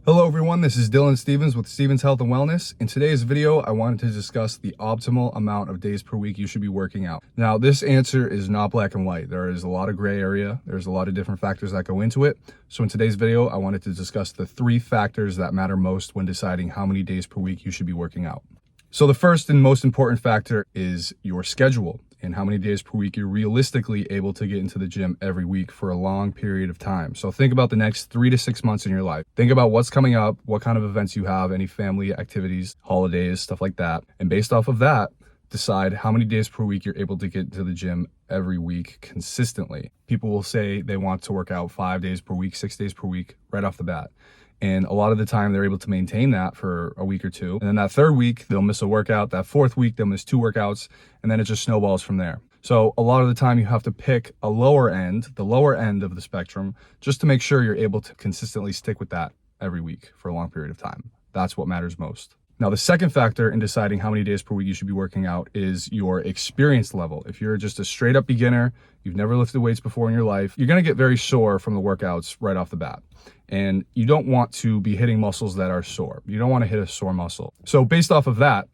Hello everyone, this is Dylan Stevens with Stevens Health and Wellness. In today's video, I wanted to discuss the optimal amount of days per week you should be working out. Now, this answer is not black and white. There is a lot of gray area. There's a lot of different factors that go into it. So in today's video, I wanted to discuss the 3 factors that matter most when deciding how many days per week you should be working out. So the first and most important factor is your schedule and how many days per week you're realistically able to get into the gym every week for a long period of time. So think about the next 3 to 6 months in your life. Think about what's coming up, what kind of events you have, any family activities, holidays, stuff like that. And based off of that, decide how many days per week you're able to get to the gym every week consistently. People will say they want to work out 5 days per week, 6 days per week right off the bat. And a lot of the time they're able to maintain that for a week or two. And then that 3rd week, they'll miss a workout. That 4th week, they'll miss 2 workouts. And then it just snowballs from there. So a lot of the time you have to pick a lower end, the lower end of the spectrum, just to make sure you're able to consistently stick with that every week for a long period of time. That's what matters most. Now, the second factor in deciding how many days per week you should be working out is your experience level. If you're just a straight up beginner, you've never lifted weights before in your life, you're going to get very sore from the workouts right off the bat. And you don't want to be hitting muscles that are sore. You don't want to hit a sore muscle. So based off of that,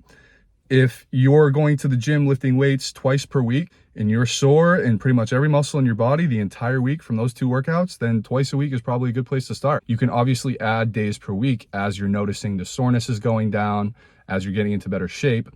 if you're going to the gym lifting weights twice per week and you're sore in pretty much every muscle in your body the entire week from those 2 workouts, then twice a week is probably a good place to start. You can obviously add days per week as you're noticing the soreness is going down, as you're getting into better shape.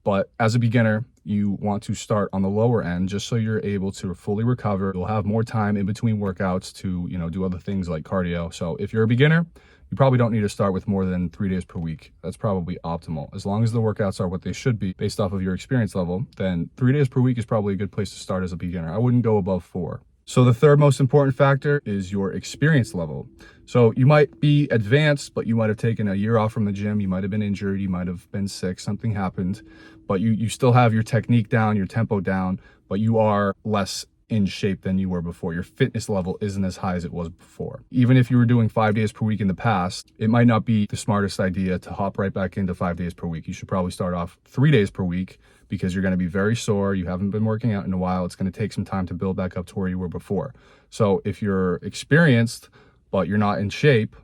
But as a beginner, you want to start on the lower end just so you're able to fully recover. You'll have more time in between workouts to, do other things like cardio. So if you're a beginner, you probably don't need to start with more than 3 days per week. That's probably optimal. As long as the workouts are what they should be based off of your experience level, then 3 days per week is probably a good place to start as a beginner. I wouldn't go above 4. So the third most important factor is your experience level. So you might be advanced, but you might have taken a year off from the gym. You might have been injured. You might have been sick. Something happened, but you still have your technique down, your tempo down, but you are less in shape than you were before. Your fitness level isn't as high as it was before. Even if you were doing 5 days per week in the past, it might not be the smartest idea to hop right back into 5 days per week. You should probably start off 3 days per week because you're going to be very sore. You haven't been working out in a while. It's going to take some time to build back up to where you were before. So if you're experienced, but you're not in shape,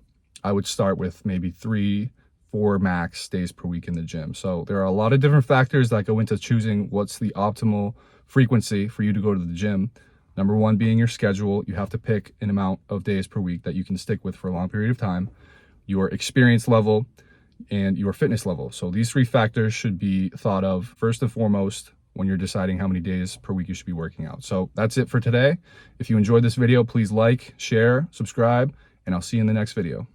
I would start with maybe 3, 4 max days per week in the gym. So there are a lot of different factors that go into choosing what's the optimal frequency for you to go to the gym. Number 1 being your schedule. You have to pick an amount of days per week that you can stick with for a long period of time. Your experience level and your fitness level. So these 3 factors should be thought of first and foremost when you're deciding how many days per week you should be working out. So that's it for today. If you enjoyed this video, please like, share, subscribe, and I'll see you in the next video.